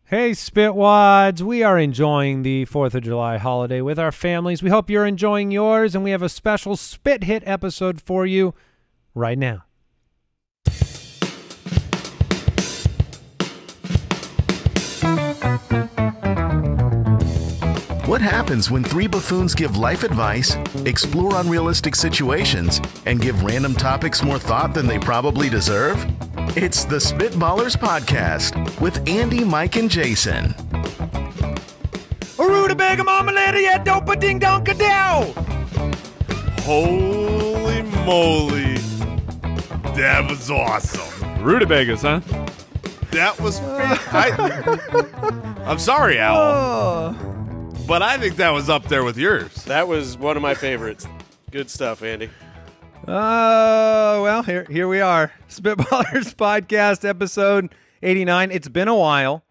Hey, Spitwads. We are enjoying the 4th of July holiday with our families. We hope you're enjoying yours, and we have a special Spit Hit episode for you right now. What happens when three buffoons give life advice, explore unrealistic situations, and give random topics more thought than they probably deserve? It's the Spitballers Podcast with Andy, Mike, and Jason. Rutabaga mama lady at dopa ding donka dow. Holy moly. That was awesome. Rutabagas, huh? That was I'm sorry, Al. But I think that was up there with yours. That was one of my favorites. Good stuff, Andy. Well, here we are. Spitballers Podcast, episode 89. It's been a while,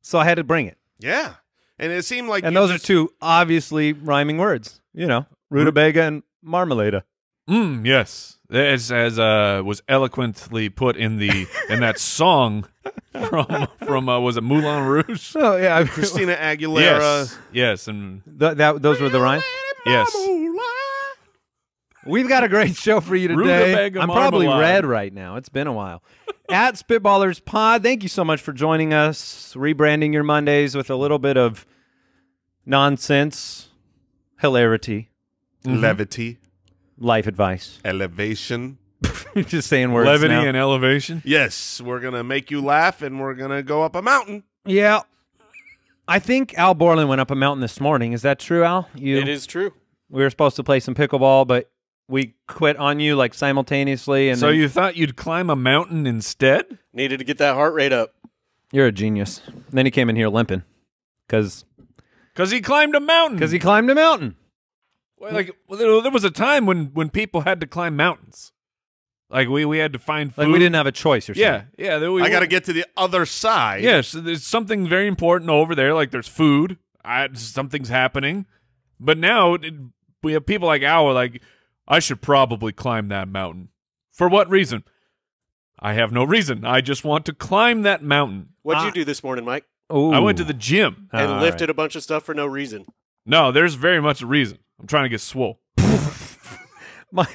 so I had to bring it. Yeah. And it seemed like And those are two obviously rhyming words. You know, rutabaga and marmalade. Yes. As was eloquently put in that song from was it Moulin Rouge? Oh yeah, Christina Aguilera. Yes, and those were the rhymes. yes. We've got a great show for you today. Rutabaga I'm probably marmalade. red right now. It's been a while. At Spitballers Pod, thank you so much for joining us, rebranding your Mondays with a little bit of nonsense, hilarity, Levity. life advice. Elevation. You're just saying words Levity now. and elevation. Yes, we're going to make you laugh, and we're going to go up a mountain. Yeah. I think Al Borland went up a mountain this morning. Is that true, Al? It is true. We were supposed to play some pickleball, but we quit on you like simultaneously. And So then you thought you'd climb a mountain instead? Needed to get that heart rate up. You're a genius. Then he came in here limping because Because he climbed a mountain. he climbed a mountain. Well, there was a time when people had to climb mountains. Like we had to find food. Like we didn't have a choice. You're saying. Yeah. I got to get to the other side. Yes, there's something very important over there. Like there's food. Something's happening. But now we have people like Al like, I should probably climb that mountain. For what reason? I have no reason. I just want to climb that mountain. What'd you do this morning, Mike? Ooh. I went to the gym. And All lifted right. a bunch of stuff for no reason. No, there's very much a reason. I'm trying to get swole.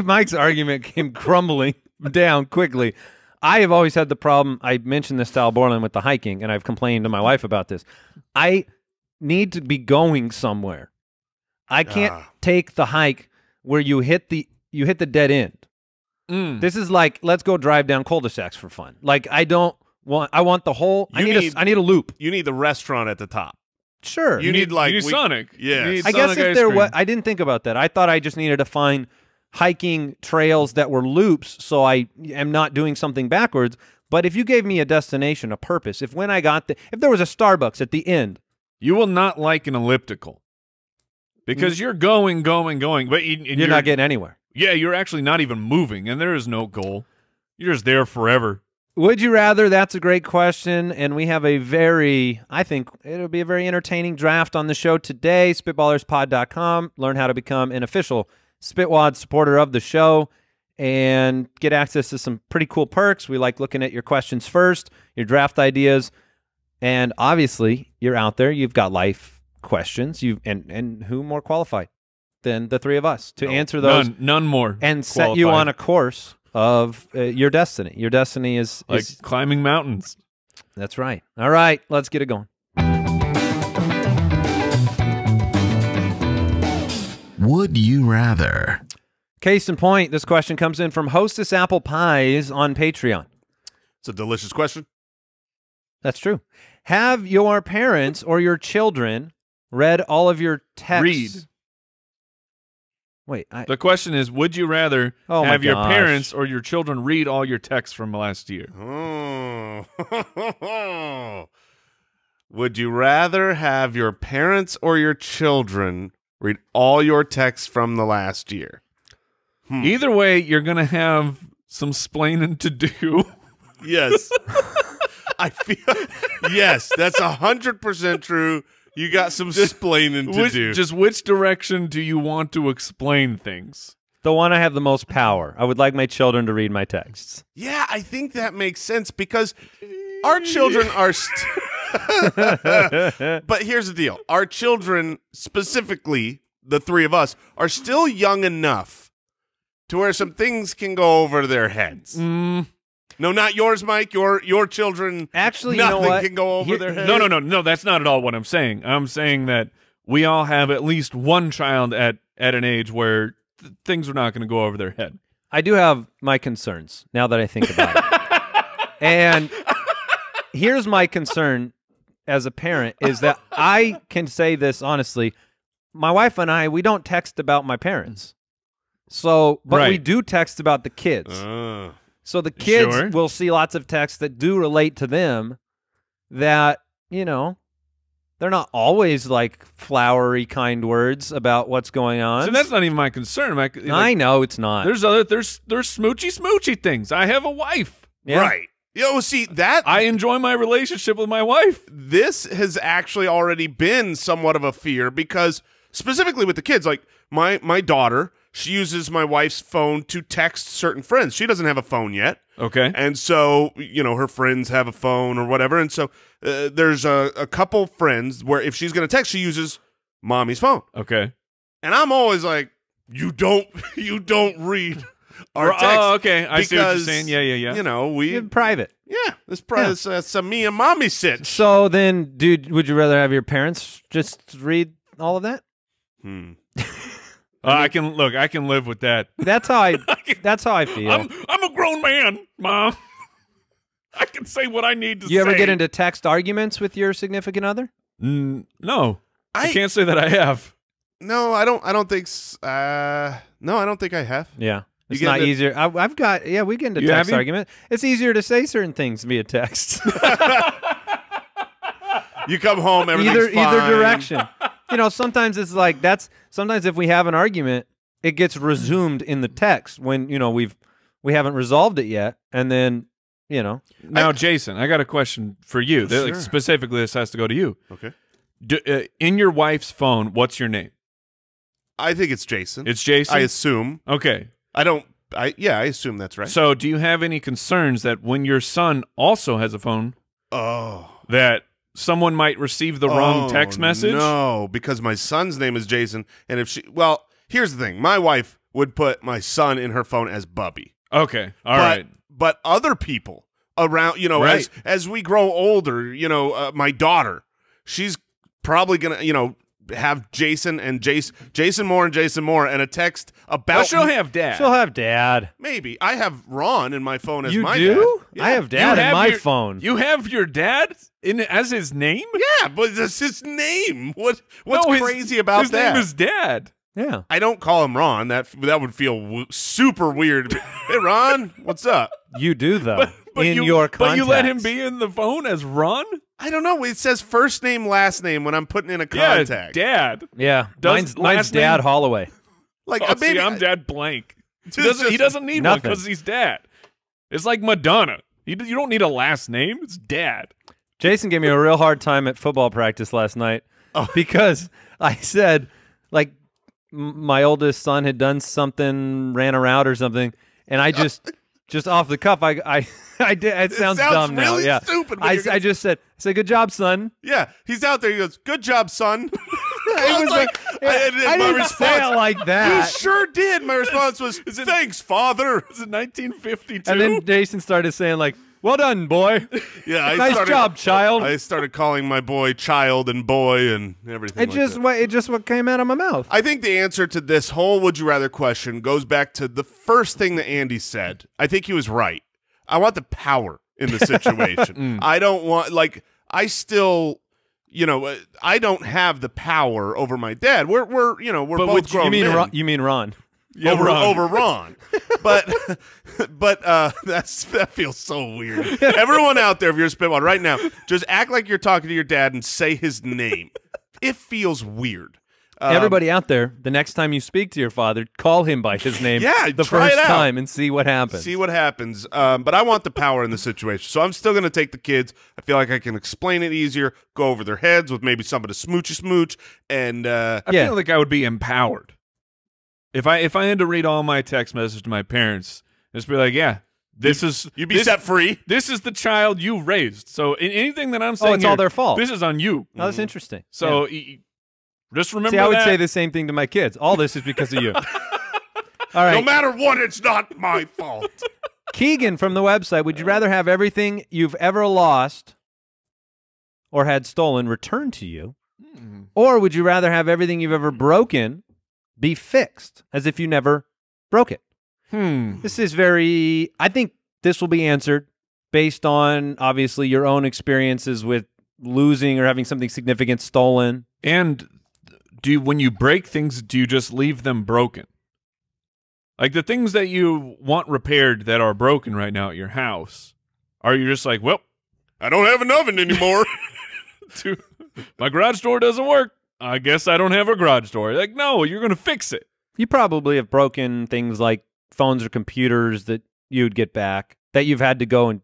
Mike's argument came crumbling down quickly. I have always had the problem. I mentioned this to Al Borland with the hiking, and I've complained to my wife about this. I need to be going somewhere. I can't take the hike where you hit the dead end. This is like, let's go drive down cul-de-sacs for fun. Like I want the whole. I need a loop. You need the restaurant at the top. Sure. You need like Sonic. Yeah. You need I guess Sonic if ice there cream. was, I didn't think about that. I thought I just needed to find hiking trails that were loops, so I am not doing something backwards. But if you gave me a destination, a purpose, if when I got if there was a Starbucks at the end, You will not like an elliptical because you're going, but you're not getting anywhere. Yeah, you're actually not even moving, and there is no goal. You're just there forever. Would you rather? That's a great question, and we have I think it'll be a very entertaining draft on the show today. Spitballerspod.com. Learn how to become an official Spitwad supporter of the show and get access to some pretty cool perks. We like looking at your questions first, your draft ideas, and obviously you're out there. You've got life questions. And who more qualified than the three of us to answer those? None more. And set you on a course of your destiny. Your destiny is climbing mountains. That's right. All right, let's get it going. Would you rather? Case in point, this question comes in from Hostess Apple Pies on Patreon. It's a delicious question. That's true. Have your parents or your children read all of your texts? Read. Wait, The question is, would you rather Oh my have your gosh. parents or your children read all your texts from last year? Oh. Would you rather have your parents or your children read all your texts from the last year? Either way, you're going to have some splaining to do. Yes. I feel yes, that's 100% true. You got some splaining to do. Just which direction do you want to explain things? the one I have the most power. I would like my children to read my texts. Yeah, I think that makes sense because our children are But here's the deal. Our children, specifically the three of us, are still young enough to where some things can go over their heads. No, not yours, Mike. Your children, actually, nothing you know what? can go over their heads. No, that's not at all what I'm saying. I'm saying that we all have at least one child at an age where things are not going to go over their head. I do have my concerns now that I think about it. And here's my concern as a parent is that I can say this honestly. My wife and I, we don't text about my parents. So, but we do text about the kids. So the kids will see lots of texts that do relate to them that, you know, they're not always like flowery, kind words about what's going on. So that's not even my concern. I know it's not. There's smoochy things. I have a wife. Yeah. Right. See, that I enjoy my relationship with my wife. This has actually already been somewhat of a fear because specifically with the kids, like my daughter, she uses my wife's phone to text certain friends. She doesn't have a phone yet. Okay. And so, you know, her friends have a phone or whatever. And so there's a couple friends where if she's going to text, she uses mommy's phone. Okay. And I'm always like, you don't read our text. Oh, okay. I see what you're saying. Yeah. You know, In private. Yeah, it's a me and mommy sit. So then, dude, would you rather have your parents just read all of that? I can live with that. That's how I feel. I'm a grown man, Mom. I can say what I need to say. You ever get into text arguments with your significant other? No. I can't say that I have. No, I don't think no, I don't think I have. Yeah. It's not easier. I've got, we get into text argument. It's easier to say certain things via text. You come home, everything's fine. Either direction. You know, sometimes it's like sometimes if we have an argument, it gets resumed in the text when, you know, we haven't resolved it yet. And then, you know. Now, Jason, I got a question for you. Sure. Like, specifically, this has to go to you. Okay. In your wife's phone, what's your name? I think it's Jason. It's Jason? I assume. Okay. I assume that's right. So do you have any concerns that when your son also has a phone, that someone might receive the wrong text message? No, because my son's name is Jason, and here's the thing. My wife would put my son in her phone as Bubby. Okay. All right. But other people around, you know, as we grow older, you know, my daughter, she's probably going to, you know, have Jason Moore and a text about. Well, she'll have Dad. She'll have Dad. Maybe. I have Ron in my phone as my do? dad. Yeah. I have Dad in my phone. You have your dad as his name? Yeah, but it's his name. What's crazy about his that? His name is Dad. Yeah. I don't call him Ron. That would feel super weird. Hey, Ron, what's up? You do, though. But your contacts. But you let him be in the phone as Ron? I don't know. It says first name, last name when I'm putting in a contact. Yeah, Dad. Yeah. Mine's Dad Holloway. Like, see, I'm Dad blank. He doesn't need one because he's Dad. It's like Madonna. You don't need a last name. It's Dad. Jason gave me a real hard time at football practice last night because I said, like, my oldest son had done something, ran a route or something, and I just off the cuff, I did. It sounds dumb now. Really yeah, stupid. I just said, "Good job, son." Yeah, he's out there. He goes, "Good job, son." I was like, I didn't say it like that. You sure did. My response was, "Thanks, father." Is it 1952? And then Jason started saying, like, "Well done, boy." Yeah, nice job, child. I started calling my boy child and boy and everything. It just what came out of my mouth. I think the answer to this whole "would you rather" question goes back to the first thing that Andy said. I think he was right. I want the power in the situation. I don't want, like, I still, you know, I don't have the power over my dad. We're both grown men. You mean Ron? Yeah, over Ron. but that feels so weird. Everyone out there, if you're a Spitballer right now, just act like you're talking to your dad and say his name. It feels weird. Everybody out there, the next time you speak to your father, call him by his name the first time and see what happens. See what happens. But I want the power in the situation. So I'm still going to take the kids. I feel like I can explain it easier, go over their heads with maybe some of the smoochy smooch. And I feel like I would be empowered. If I had to read all my text messages to my parents, just be like, yeah, You'd be set free. This is the child you raised. So anything that I'm saying, it's all their fault. This is on you. Oh, that's interesting. So just remember. See, I would that. say the same thing to my kids. All this is because of you. All right. No matter what, it's not my fault. Keegan from the website, would you rather have everything you've ever lost or had stolen returned to you? Or would you rather have everything you've ever broken be fixed as if you never broke it? This is I think this will be answered based on, obviously, your own experiences with losing or having something significant stolen. And when you break things, do you just leave them broken? Like the things that you want repaired that are broken right now at your house, are you just like, well, I don't have an oven anymore. My garage door doesn't work. I guess I don't have a garage door. Like, no, you're going to fix it. You probably have broken things like phones or computers that you would get back, that you've had to go and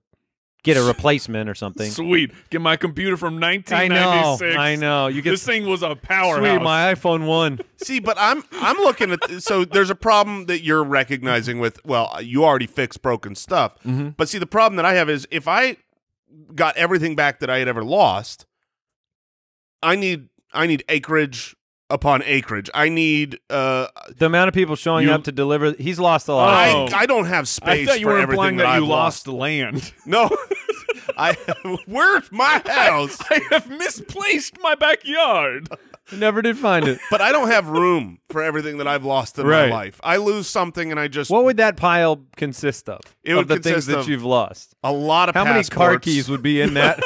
get a replacement or something. Sweet. Get my computer from 1996. I know. You get this thing was a powerhouse. Sweet, my iPhone 1. See, but I'm looking at so there's a problem that you're recognizing with. Well, you already fixed broken stuff, but see, the problem that I have is if I got everything back that I had ever lost, I need acreage upon acreage. I need the amount of people showing up to deliver. He's lost a lot. I don't have space. I thought you for were everything implying that you I've lost land. No, where's my house? I have misplaced my backyard. Never did find it. But I don't have room for everything that I've lost in my life. I lose something and I just. What would that pile consist of? It would the consist things that of you've lost. A lot of How many passports. car keys would be in that?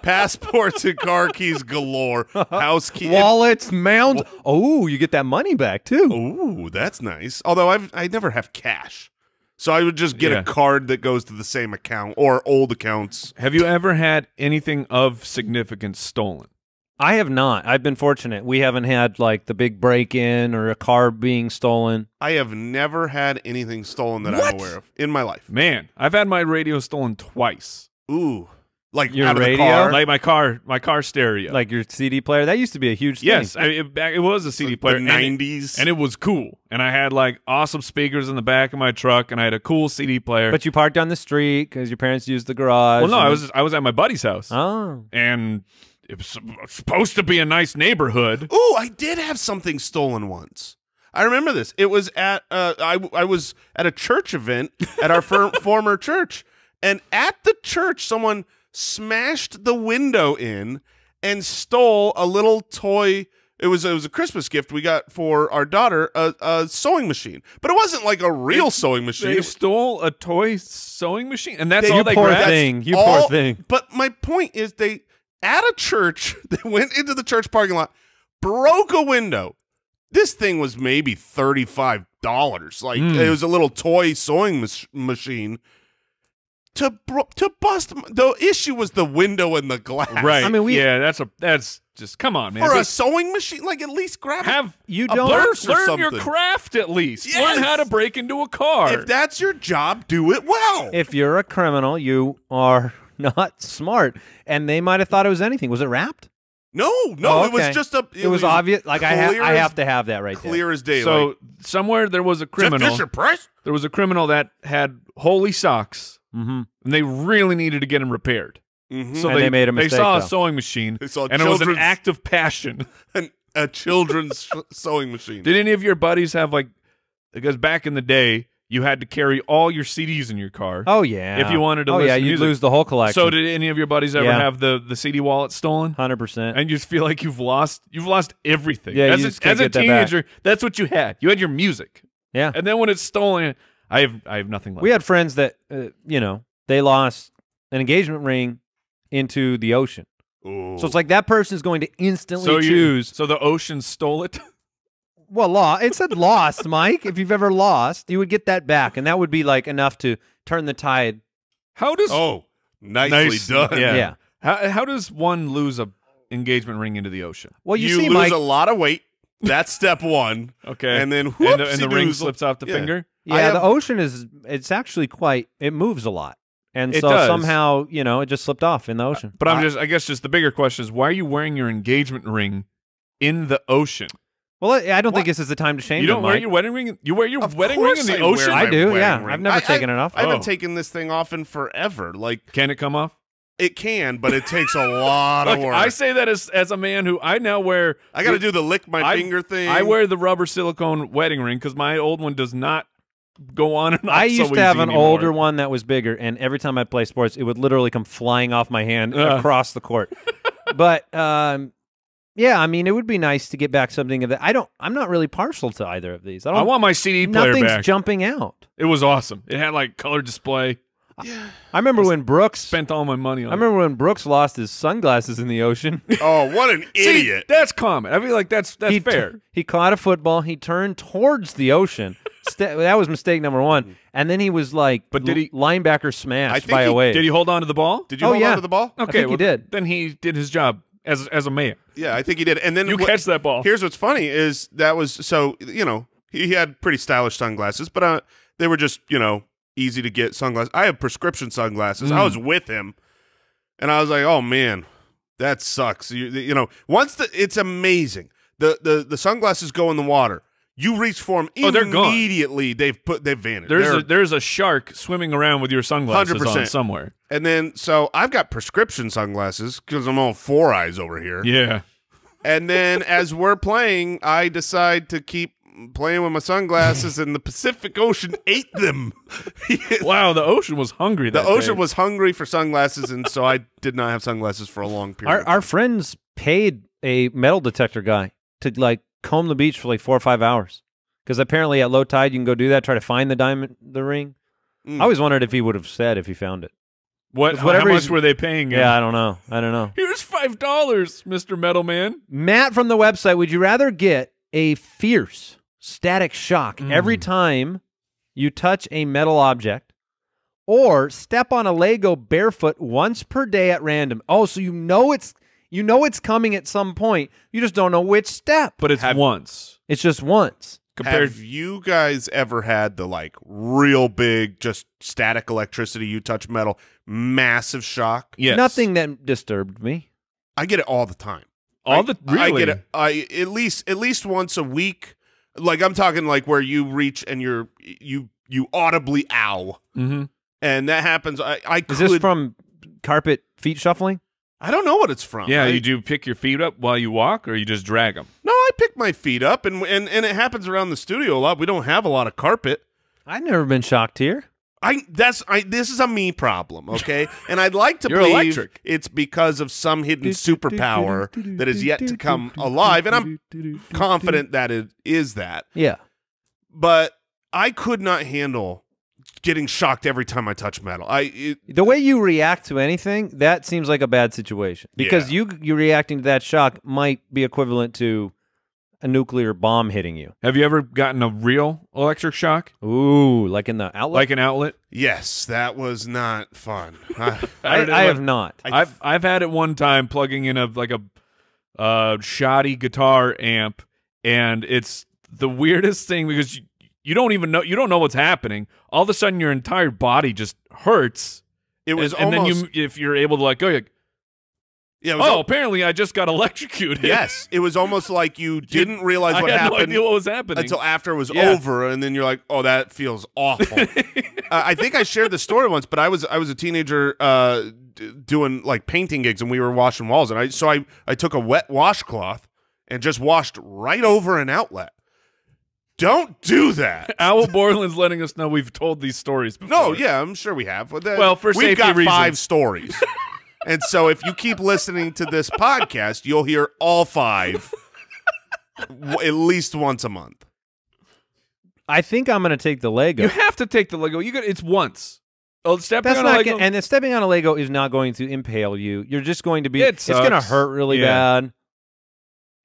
Passports and car keys galore. House keys. Wallets, mounds. Oh, you get that money back too. Ooh, that's nice. Although I never have cash. So I would just get a card that goes to the same account or old accounts. Have you ever had anything of significance stolen? I have not. I've been fortunate. We haven't had like the big break-in or a car being stolen. I have never had anything stolen that I'm aware of in my life. Man, I've had my radio stolen twice. Ooh. Like your out of the radio? car? Like my car stereo. Like your CD player? That used to be a huge thing. Yes, it was a CD player. The 90s. And it was cool. And I had like awesome speakers in the back of my truck, and I had a cool CD player. But you parked on the street because your parents used the garage. Well, no, I was at my buddy's house. Oh. And it was supposed to be a nice neighborhood. Ooh, I did have something stolen once. I remember this. It was at I was at a church event at our former church, and at the church, someone smashed the window in and stole a little toy. It was a Christmas gift we got for our daughter, a sewing machine, but it wasn't like a real sewing machine. They stole a toy sewing machine, and that's They- all You they poor grabbed. thing. You All- poor thing. But my point is, at a church, they went into the church parking lot, broke a window. This thing was maybe $35. Like it was a little toy sewing machine. To bust the issue was the window and the glass. Right. I mean, that's just come on, man. For a But sewing machine, like at least grab You a don't purse or learn your something. craft at least. Yes. Learn how to break into a car. If that's your job, do it well. If you're a criminal, you are not smart. And they might have thought it was anything. Was it wrapped? No, Oh, it was okay. just a. It was obvious. Like I clear have to have that right there. clear as day. so like, somewhere there was a criminal. Fisher Price. There was a criminal that had holy socks, Mm-hmm. and they really needed to get them repaired. So And they made a mistake, They saw though. a sewing machine, They saw and it was an children's- act of passion. A children's sewing machine. Did any of your buddies have like? Because back in the day, you had to carry all your CDs in your car. Oh yeah. If you wanted to Oh listen yeah, to you'd music. lose the whole collection. So did any of your buddies ever Yeah. have the CD wallet stolen? 100%. And you just feel like you've lost everything. Yeah, as you a, just can't as a get that back. teenager, that's what you had. You had your music, Yeah. and then when it's stolen, I have nothing left. We had friends that they lost an engagement ring into the ocean. Ooh. So it's like that person's going to instantly so choose. So the ocean stole it. Well, it said lost, Mike. If you've ever lost, you would get that back, and that would be like enough to turn the tide. How does nicely Nice. done. Yeah. Yeah. how does one lose a engagement ring into the ocean? Well, You see, lose Mike. a lot of weight. That's step one. Okay, And then and the whoopsie ring doozle. slips off the Yeah. finger. I Yeah, have- the ocean it's actually it moves a lot. And It so does. somehow, it just slipped off in the ocean. But I guess just the bigger question is, why are you wearing your engagement ring in the ocean? Well, I don't think this is the time to shame You them, don't wear Mike. your wedding ring? You wear your Of wedding ring in course the I wear ocean? my I do, wedding yeah. ring. I've never taken it off. I haven't Oh. taken this thing off in forever. Like, Can it come off? it can, but it takes a lot of Look, work. I say that as a man who I now wear. I got to do the lick my finger thing. I wear the rubber silicone wedding ring because my old one does not go on and off. I used so to have easy an anymore. older one that was bigger, and every time I'd play sports, it would literally come flying off my hand across the court. But yeah, I mean, it would be nice to get back something of that. I'm not really partial to either of these. I want my CD player nothing's back. jumping out. It was awesome. It had like color display. I remember when Brooks Spent all my money on I remember when Brooks lost his sunglasses in the ocean. Oh, what an it. See, idiot! that's common. I feel like that's fair. He caught a football. He turned towards the ocean. That was mistake number one. And then he was like, But did he- linebacker I smashed think by a he- wave. Did he hold on to the ball? Did you Oh, hold yeah. on to the ball? Okay, think he did. Then he did his job as a man. Yeah, I think he did. And then You catch that ball. Here's what's funny is that was so he had pretty stylish sunglasses, but they were just easy to get sunglasses. I have prescription sunglasses. I was with him, and I was like, oh man, that sucks. Once it's amazing. The sunglasses go in the water. You reach for them Oh, they're gone. immediately. They've vanished. There's a shark swimming around with your sunglasses 100%. on somewhere. And then so I've got prescription sunglasses because I'm on 4 eyes over here. Yeah. And then as we're playing, I decide to keep playing with my sunglasses, and the Pacific Ocean ate them. Wow, the ocean was hungry. The That ocean day. was hungry for sunglasses, and so I did not have sunglasses for a long period. Our friends paid a metal detector guy to like comb the beach for like 4 or 5 hours because apparently at low tide you can go do that, try to find the ring. I always wondered if he would have said if he found it. What? How whatever much he's- were they paying him? Yeah, I don't know. Here's $5, Mr. Metal Man. Matt from the website, would you rather get a fierce static shock every time you touch a metal object or step on a Lego barefoot once per day at random? Oh, so you know it's coming at some point. You just don't know which step. But it's once. It's just once. Compared. Have you guys ever had the like real big, just static electricity? You touch metal, massive shock. Yes. Nothing that disturbed me. I get it all the time. All the really. I get it. At least once a week. Like I'm talking like where you reach and you audibly ow, and that happens. I could. Is this from carpet feet shuffling? I don't know what it's from. Yeah, you do pick your feet up while you walk, or you just drag them. No, I pick my feet up, and it happens around the studio a lot. We don't have a lot of carpet. I've never been shocked here. This is a me problem, okay? And I'd like to You're believe electric. it's because of some hidden superpower that is yet to come alive, and I'm confident that it is that. Yeah. But I could not handle getting shocked every time I touch metal. The way you react to anything, that seems like a bad situation because you reacting to that shock might be equivalent to a nuclear bomb hitting you. Have you ever gotten a real electric shock? Ooh, like in the outlet? Like an outlet? Yes, that was not fun. I have not. I've had it one time plugging in a shoddy guitar amp, and it's the weirdest thing because you don't even know, you don't know what's happening. All of a sudden, your entire body just hurts. It was and almost. then if you're able to let go, you're like, yeah, it was apparently I just got electrocuted. yes, it was almost like you didn't realize what I had happened. no idea what was happening until after it was Yeah. over, and then you're like, "Oh, that feels awful." I think I shared the story once, but I was a teenager doing like painting gigs, and we were washing walls, and I took a wet washcloth and just washed right over an outlet. Don't do that. Owl Borland's letting us know we've told these stories before. No, yeah, I'm sure we have. But Well, for we've safety got 5 reasons. stories, and so if you keep listening to this podcast, you'll hear all 5 at least once a month. I think I'm going to take the Lego. You have to take the Lego. It's once. Oh, stepping That's on a not, Lego. and then stepping on a Lego is not going to impale you. You're just going to be. It It's going to sucks. hurt really Yeah. bad.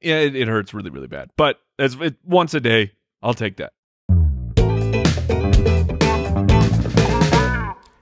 Yeah, it hurts really, really bad. But once a day, I'll take that.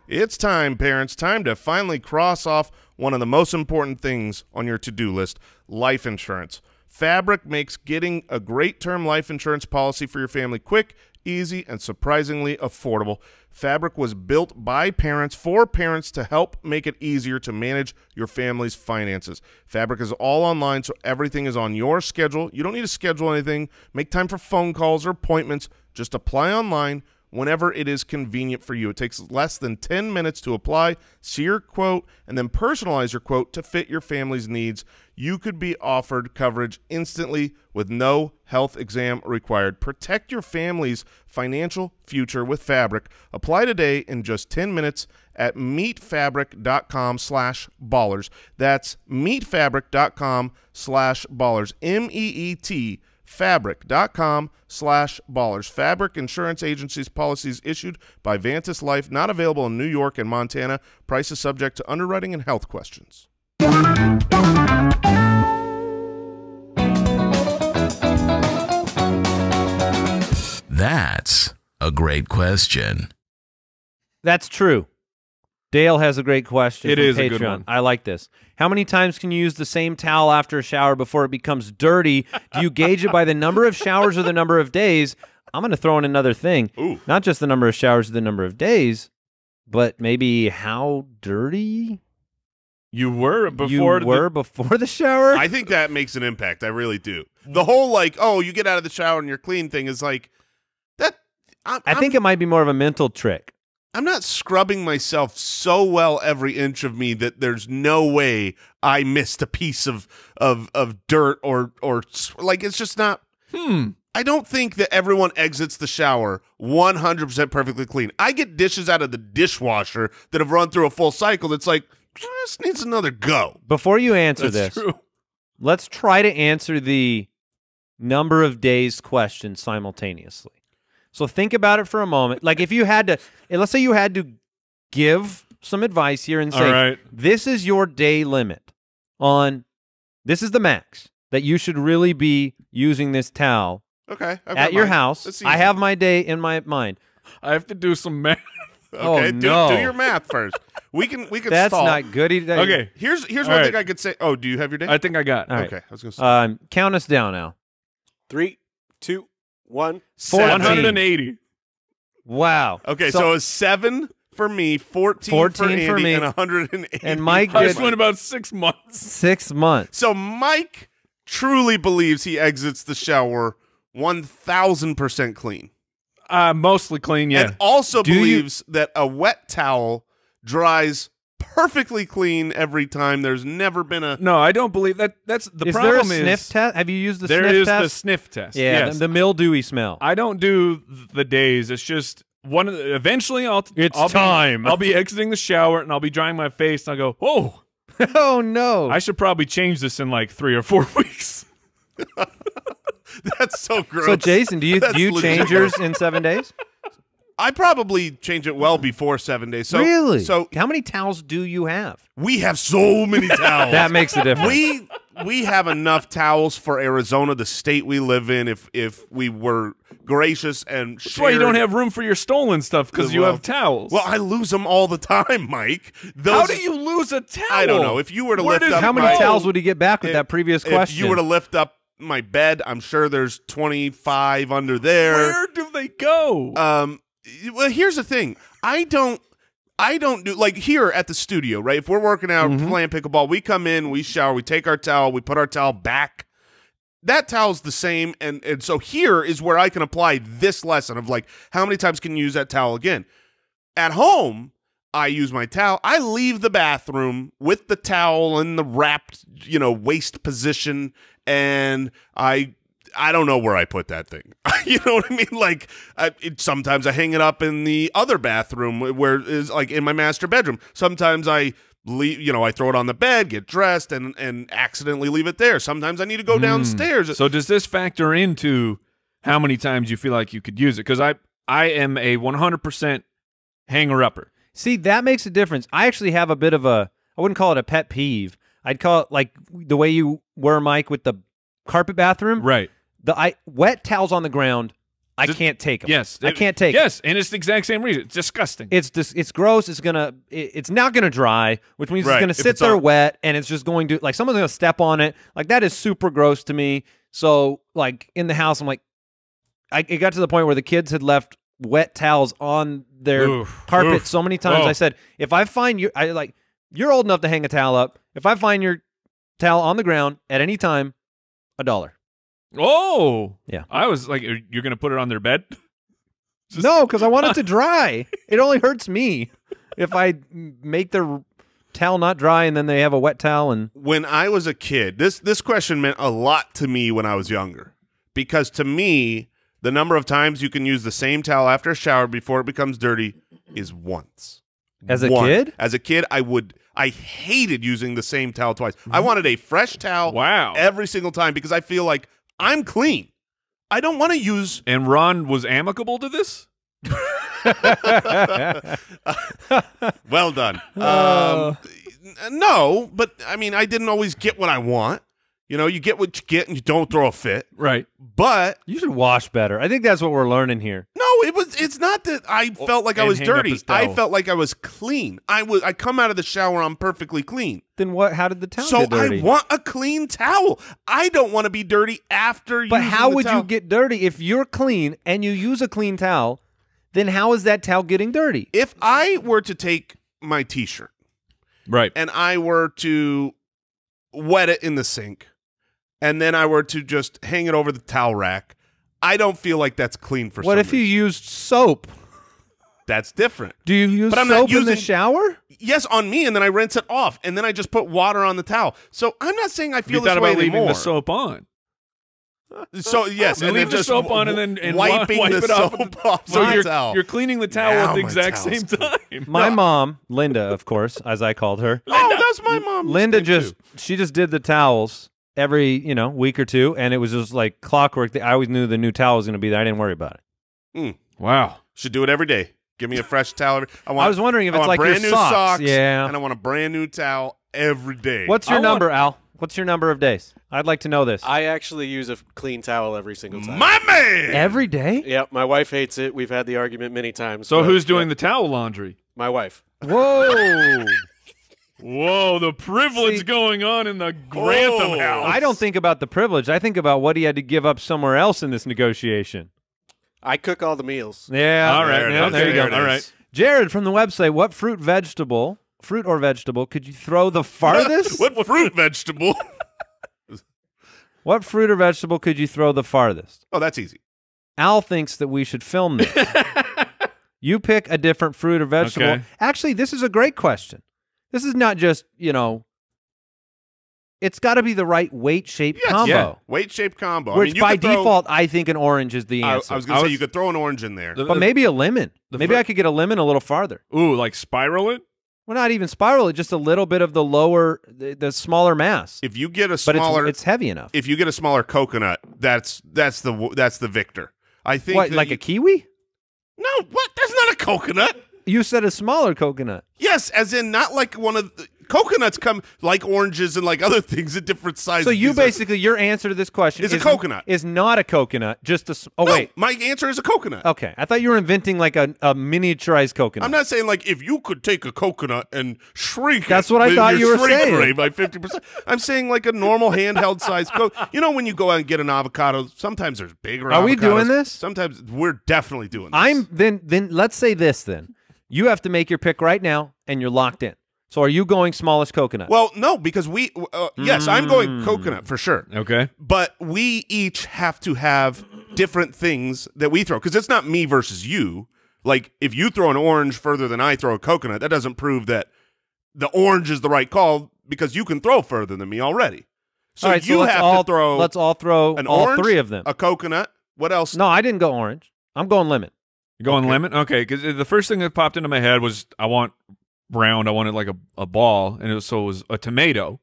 It's time, parents. Time to finally cross off one of the most important things on your to-do list, life insurance. Fabric makes getting a great term life insurance policy for your family quick, easy, and surprisingly affordable. Fabric was built by parents for parents to help make it easier to manage your family's finances. Fabric is all online, so everything is on your schedule. You don't need to schedule anything, make time for phone calls or appointments. Just apply online whenever it is convenient for you. It takes less than 10 minutes to apply, see your quote, and then personalize your quote to fit your family's needs. You could be offered coverage instantly with no health exam required. Protect your family's financial future with Fabric. Apply today in just 10 minutes at meetfabric.com/ballers. That's meetfabric.com/ballers. MEET fabric.com/ballers. Fabric Insurance Agency's policies issued by Vantis Life, not available in New York and Montana. Prices subject to underwriting and health questions. That's a great question. That's true. Dale has a great question. It from is Patreon. a good one. I like this. How many times can you use the same towel after a shower before it becomes dirty? Do you gauge it by the number of showers or the number of days? I'm going to throw in another thing. Ooh. Not just the number of showers or the number of days, but maybe how dirty You were before before the shower? I think that makes an impact. I really do. The whole, like, oh, you get out of the shower and you're clean thing is like, that. I think it might be more of a mental trick. I'm not scrubbing myself so well every inch of me that there's no way I missed a piece of dirt or like, it's just not. I don't think that everyone exits the shower 100% perfectly clean. I get dishes out of the dishwasher that have run through a full cycle that's like, this needs another go. Before you answer That's this, true. let's try to answer the number of days question simultaneously. So think about it for a moment. Like if you had to, let's say you had to give some advice here and say, All right. this is your day limit on, this is the max that you should really be using this towel Okay. I've got at your mine. house. That's I easy. have my day in my mind. I have to do some math. Okay, Oh, do no. your math first. We can That's stall. not good. Okay. Here's one right. thing I could say. Oh, do you have your day? I think I got it. All right. Okay, I was gonna say Count us down now. 3, 2, 1. 14. 180. Wow. Okay, so it's 7 for me, 14 for 14 Andy, for me. and 180. And Mike I did just went about 6 months. 6 months. So Mike truly believes he exits the shower 1,000% clean, Mostly clean, yeah. and also Do you- believes that a wet towel dries perfectly clean every time. There's never been a No, I don't believe that. That's the Is there a problem. sniff test? Have you used the There sniff is test? the sniff test. Yeah, yes. the mildewy smell. I don't do the days. It's just one. Of the, eventually, I'll time. I'll be exiting the shower and I'll be drying my face and I'll go, oh, Oh, no. I should probably change this in like 3 or 4 weeks. That's so gross. So, Jason, do you That's legit change yours in 7 days? I probably change it well before 7 days. So Really? So how many towels do you have? we have so many towels. That makes a difference. We have enough towels for Arizona, the state we live in. If we were gracious and That's why you shared- don't have room for your stolen stuff because you Well- have towels. Well, I lose them all the time, Mike. how Those, do you lose a towel? I don't know. If you were to lift up How many my, towels would he get back with that previous question? If you were to lift up my bed, I'm sure there's 25 under there. Where do they go? Well, here's the thing. I don't do, like, here at the studio, right? If we're working out, playing pickleball, we come in, we shower, we take our towel, we put our towel back. That towel's the same, and so here is where I can apply this lesson of, like, how many times can you use that towel again? At home, I use my towel. I leave the bathroom with the towel in the wrapped, waist position, and I don't know where I put that thing. You know what I mean? Like, sometimes I hang it up in the other bathroom where is like in my master bedroom. Sometimes I leave, I throw it on the bed, get dressed, and accidentally leave it there. Sometimes I need to go downstairs. So does this factor into how many times you feel like you could use it? Because I am a 100% hanger-upper. See, that makes a difference. I actually have a bit of a, I wouldn't call it a pet peeve. I'd call it like the way you were, Mike, with the carpet bathroom. Right. Wet towels on the ground, I can't take them. Yes. I can't take 'em. Yes, and it's the exact same reason. It's disgusting. It's gross. It's not gonna dry, which means Right. it's gonna If sit it's there on- wet, and it's just going to, like, someone's gonna step on it. Like, that is super gross to me. So, like, in the house, I'm like, it got to the point where the kids had left wet towels on their carpet so many times. I said, if I find you, you're old enough to hang a towel up. If I find your towel on the ground at any time, $1. Oh, yeah. I was like, you're going to put it on their bed? No, because I want it to dry. It only hurts me if I make their towel not dry and then they have a wet towel. And when I was a kid, this question meant a lot to me when I was younger, because to me, the number of times you can use the same towel after a shower before it becomes dirty is once. As a kid? As a kid, I hated using the same towel twice. I wanted a fresh towel every single time because I feel like I'm clean. I don't want to use... And Ron was amicable to this? Well done. No, but I mean, I didn't always get what I want. You know, you get what you get and you don't throw a fit. Right. But you should wash better. I think that's what we're learning here. No, it's not that I felt like I was dirty. I felt like I was clean. I come out of the shower, I'm perfectly clean. Then what? How did the towel get dirty? I want a clean towel. I don't want to be dirty after using the towel. But how would you get dirty if you're clean and you use a clean towel? Then how is that towel getting dirty? If I were to take my T-shirt, right, and I were to wet it in the sink, and then I were to just hang it over the towel rack, I don't feel like that's clean for some What if you reason. used soap? That's different. Do you use soap in the shower? Yes, on me, and then I rinse it off, and then I just put water on the towel. So I'm not saying I feel this way about anymore. leaving the soap on. So yes, and leave the soap on, and then wiping wipe the it soap off. So my towel. You're cleaning the towel at the exact same time. My mom, Linda, of course, as I called her. Oh, that's my mom. Linda she just did the towels every week or two, and it was just like clockwork. I always knew the new towel was going to be there. I didn't worry about it. Wow, should do it every day. Give me a fresh towel. I was wondering if it's like brand your new socks. Yeah, and I want a brand new towel every day. What's your number, Al? What's your number of days? I'd like to know this. I actually use a clean towel every single time. My man! Every day? Yep, my wife hates it. We've had the argument many times. So who's doing the towel laundry? My wife. Whoa. Whoa, the privilege going on in the Grantham house. I don't think about the privilege. I think about what he had to give up somewhere else in this negotiation. I cook all the meals. Yeah. All right. There you go. All right. Jared from the website, what fruit or vegetable could you throw the farthest? What fruit vegetable? What fruit or vegetable could you throw the farthest? Oh, that's easy. Al thinks that we should film this. You pick a different fruit or vegetable. Okay. Actually, this is a great question. This is not just, it's got to be the right weight-shaped combo. Yeah. Weight-shaped combo. Which by default, I think an orange is the answer. I was going to say you could throw an orange in there. But maybe a lemon. Maybe I could get a lemon a little farther. Ooh, like spiral it? Well, not even spiral it, just a little bit of the lower, the smaller mass. If you get a smaller, but it's heavy enough. If you get a smaller coconut, that's the victor. I think. What, like a kiwi? No, what? That's not a coconut. You said a smaller coconut. Yes, as in not like one of the coconuts come like oranges and like other things at different sizes. So you basically, your answer to this question is a coconut. Is not a coconut, just a, no, wait. My answer is a coconut. Okay. I thought you were inventing like a miniaturized coconut. I'm not saying like if you could take a coconut and shrink That's it, what I thought you were saying. Rate by 50%. I'm saying like a normal handheld size coconut. You know when you go out and get an avocado, sometimes there's bigger avocados. Are we doing this? Sometimes we're definitely doing this. Then let's say this then. You have to make your pick right now, and you're locked in. So are you going smallest coconut? Well, no, because yes, I'm going coconut for sure. Okay. But we each have to have different things that we throw, because it's not me versus you. Like, if you throw an orange further than I throw a coconut, that doesn't prove that the orange is the right call, because you can throw further than me already. So all right, you have to throw let's all throw an all orange, three of them. A coconut. What else? No, I didn't go orange. I'm going lemon. You're going lemon? Okay, because the first thing that popped into my head was I want round. I wanted like a ball, and it was a tomato.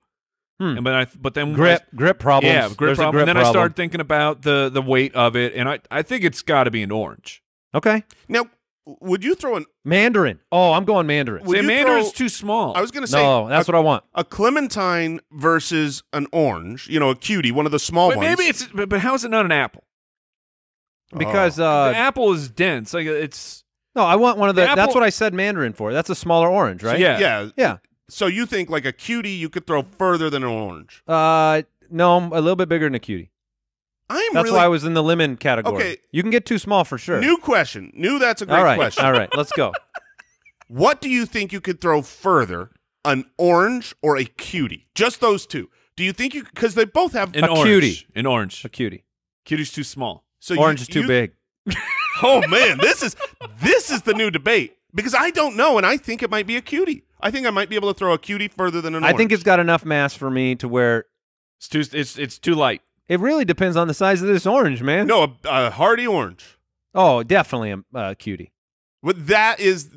And but then grip problems. Yeah, grip There's problem. A grip and then problem. I started thinking about the weight of it, and I think it's got to be an orange. Okay. Now, would you throw an mandarin? Oh, I'm going mandarin. See, mandarin's too small. I was going to say no. That's what I want. A clementine versus an orange. You know, a cutie, one of the small ones. Maybe it's. But how is it not an apple? Because the apple is dense. Like it's. No, I want one of the. apple, that's what I said mandarin for. That's a smaller orange, right? Yeah. So you think like a cutie you could throw further than an orange? No, a little bit bigger than a cutie. That's why I was in the lemon category. Okay. You can get too small for sure. New question. That's a great question. All right, let's go. What do you think you could throw further, an orange or a cutie? Just those two. Do you think you – because they both have – An orange. An orange. A cutie. Cutie's too small. So orange is too big. Oh, man, this is the new debate because I don't know, and I think it might be a cutie. I think I might be able to throw a cutie further than an orange. I think it's got enough mass for me to where it's too light. It really depends on the size of this orange, man. No, a hardy orange. Oh, definitely a cutie. But that is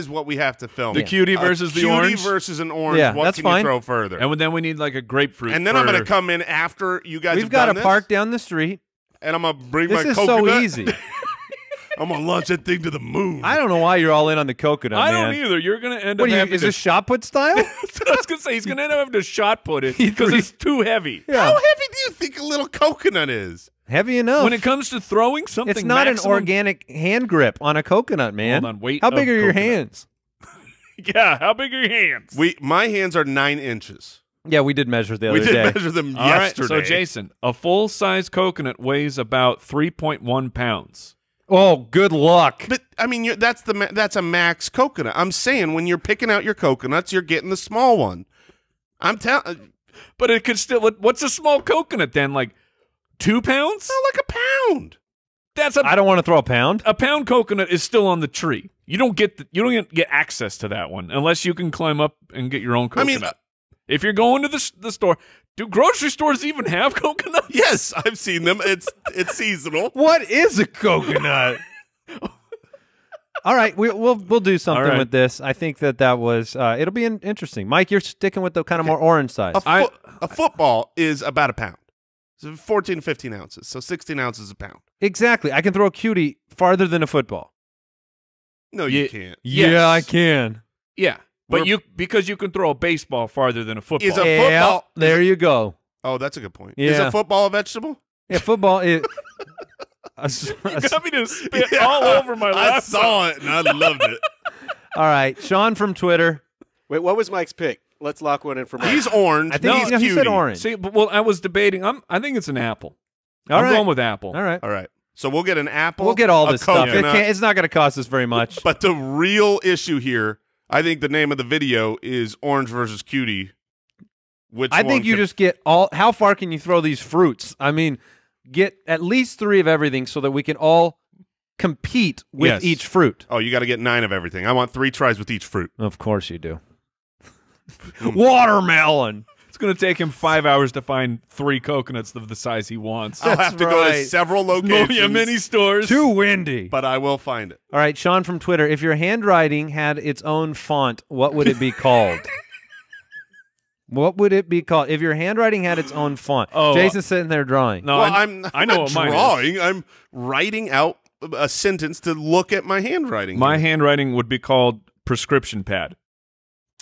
what we have to film. The cutie versus the orange? Cutie versus an orange. Yeah, what that's can fine. you throw further? And then we need like a grapefruit. And then I'm going to come in after you guys We've have got done a this, park down the street. and I'm going to bring This my is coconut. so easy. I'm going to launch that thing to the moon. I don't know why you're all in on the coconut, I man. don't either. You're going to end What up are you, having is to this shot put style? I was going to say, he's going to end up having to shot put it because it's too heavy. Yeah. How heavy do you think a little coconut is? Heavy enough. When it comes to throwing something It's not maximum, an organic hand grip on a coconut, man. Hold on, weight How of big are your coconut. hands? Yeah, how big are your hands? My hands are 9 inches. Yeah, we did measure the other We did day. measure them All right, yesterday. so Jason, a full-size coconut weighs about 3.1 pounds. Oh, good luck. But I mean, that's a max coconut. I'm saying when you're picking out your coconuts, you're getting the small one. I'm telling. But it could still. What's a small coconut then? Like 2 pounds? Like a pound. That's I don't want to throw a pound. a pound coconut is still on the tree. You don't get get access to that one unless you can climb up and get your own coconut. I mean, if you're going to the store, do grocery stores even have coconuts? yes, I've seen them. It's seasonal. What is a coconut? All right, we'll do something All right. with this. I think that was it'll be interesting. Mike, you're sticking with the kind of more orange size. A football is about a pound. So 14 to 15 ounces. So 16 ounces a pound. Exactly. I can throw a cutie farther than a football. No, you can't. Yes. Yeah, I can. Yeah, but We're- because you can throw a baseball farther than a football. Is a football? There you go. Oh, that's a good point. Is Yeah. a football a vegetable? Yeah, football is. You got me to spit all over my laptop. I saw it and I loved it. All right, Sean from Twitter. Wait, what was Mike's pick? Let's lock one in for Mike. He's orange. I think he's he cutie. said orange. See, well, I was debating. I think it's an apple. All I'm right. going with apple. All right. All right. So we'll get an apple. We'll get all a this stuff. coconut. It's not going to cost us very much. But the real issue here, I think the name of the video is Orange versus Cutie. I think you just get all. How far can you throw these fruits? I mean, get at least 3 of everything so that we can all compete with Yes. each fruit. Oh, you got to get 9 of everything. I want 3 tries with each fruit. Of course you do. Watermelon. It's going to take him 5 hours to find 3 coconuts of the size he wants. I'll have to go to right. several locations. Yeah, many stores. Too windy. But I will find it. All right, Sean from Twitter. If your handwriting had its own font, what would it be called? What would it be called if your handwriting had its own font? Oh, Jason's sitting there drawing. No, Well, I know not what mine is. drawing. I'm writing out a sentence to look at my handwriting. My here. handwriting would be called prescription pad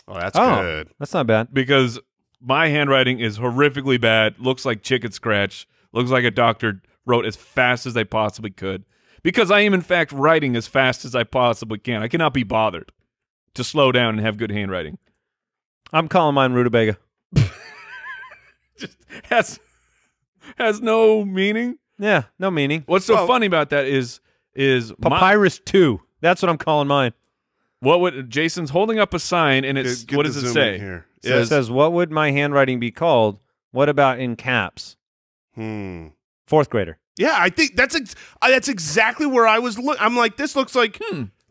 Oh, that's Oh, good. that's not bad. because my handwriting is horrifically bad, looks like chicken scratch, looks like a doctor wrote as fast as they possibly could. Because I am, in fact, writing as fast as I possibly can. I cannot be bothered to slow down and have good handwriting. I'm calling mine rutabaga. Just has no meaning. Yeah, no meaning. What's so Well- funny about that is Papyrus 2. That's what I'm calling mine. what would Jason's holding up a sign and it's Get what the does it zoom say? in here? So it says, what would my handwriting be called? What about in caps? 4th grader. Yeah, I think that's exactly where I was. I'm like, this looks like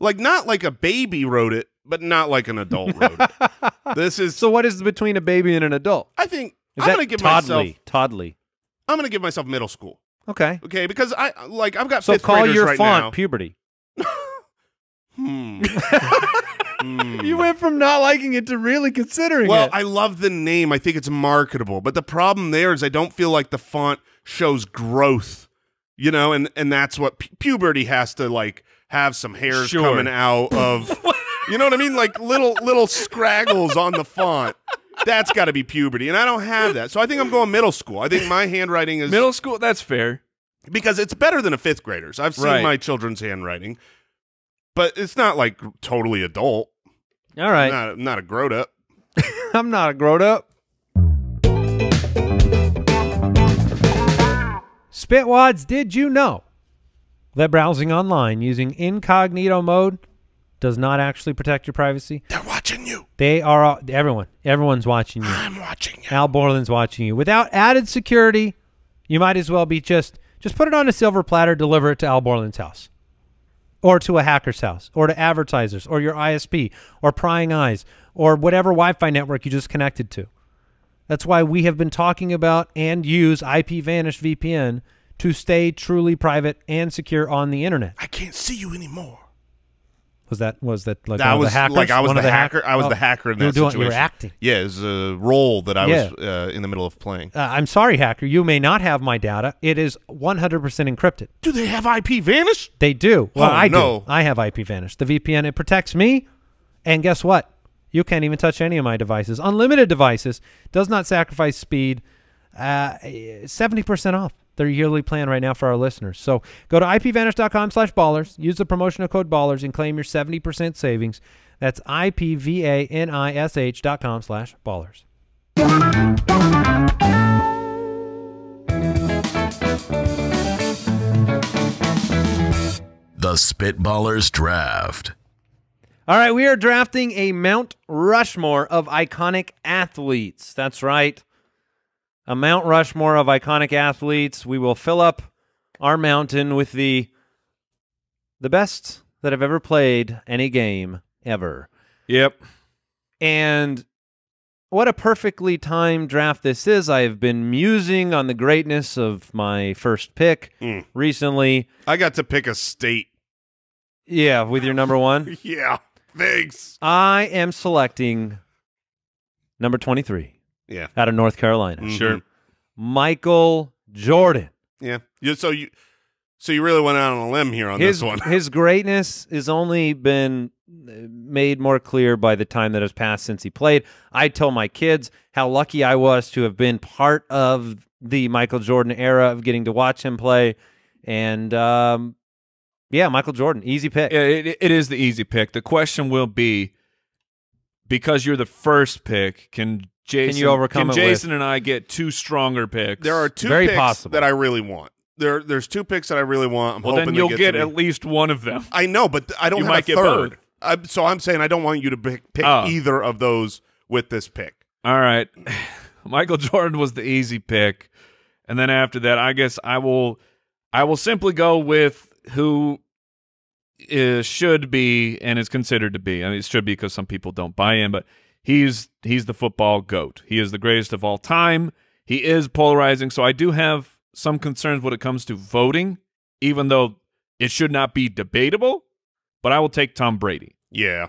not like a baby wrote it, but not like an adult wrote it. This is. So what is between a baby and an adult? I think Is I'm that gonna give myself. toddly? I'm gonna give myself middle school. Okay. Okay, because I've got So 5th call graders your right font now. puberty. Hmm. You went from not liking it to really considering Well, it. I love the name. I think it's marketable, but the problem there is I don't feel like the font shows growth. You know, and that's what puberty has to like have some hairs Sure. coming out of. You know what I mean? Like little scraggles on the font. That's got to be puberty, and I don't have that. So I think I'm going middle school. I think my handwriting is Middle school, that's fair. because it's better than a 5th grader's. I've seen Right. my children's handwriting, but it's not like totally adult. All right. Not a grown up. I'm not a grown up. Spitwads, did you know that browsing online using incognito mode does not actually protect your privacy? They're watching you. They are everyone's watching you. I'm watching you. Al Borland's watching you. Without added security, you might as well be just put it on a silver platter, deliver it to Al Borland's house, or to a hacker's house, or to advertisers, or your ISP, or prying eyes, or whatever Wi-Fi network you just connected to. That's why we have been talking about and use IPVanish VPN to stay truly private and secure on the internet. I can't see you anymore. Was that like That one of was the hackers? like I was One of the hacker. I was the hacker in that situation. You were acting. Yeah, it was a role that I was in the middle of playing. I'm sorry, hacker. You may not have my data. It is 100% encrypted. Do they have IPVanish? They do. Well, Oh, I no. do. I have IPVanish. The VPN, it protects me. And guess what? You can't even touch any of my devices. Unlimited devices does not sacrifice speed. 70% off their yearly plan right now for our listeners. So go to IPVanish.com/ballers. Use the promotional code ballers and claim your 70% savings. That's IPVanish.com/ballers. The Spitballers Draft. All right, we are drafting a Mount Rushmore of iconic athletes. That's right. A Mount Rushmore of iconic athletes. We will fill up our mountain with the best that have ever played any game ever. Yep. And what a perfectly timed draft this is. I have been musing on the greatness of my first pick recently. I got to pick a state. Yeah, with your number one. Yeah, thanks. I am selecting number 23. Yeah. Out of North Carolina. Sure. Michael Jordan. Yeah. So you really went out on a limb here on this one. His greatness has only been made more clear by the time that has passed since he played. I told my kids how lucky I was to have been part of the Michael Jordan era of getting to watch him play. And, yeah, Michael Jordan, easy pick. Yeah, it is the easy pick. The question will be, because you're the first pick, can you overcome it Jason and I get two stronger picks? There are two Very picks possible. that I really want. There's two picks that I really want. I'm well, hoping then you'll they get to me. at least one of them. I know, but I don't You have might a get third. both. So I'm saying I don't want you to pick either of those with this pick. All right. Michael Jordan was the easy pick. And then after that, I guess I will simply go with who should be and is considered to be. I mean, it should be because some people don't buy in, but he's the football GOAT. He is the greatest of all time. He is polarizing, so I do have some concerns when it comes to voting, even though it should not be debatable, but I will take Tom Brady. Yeah.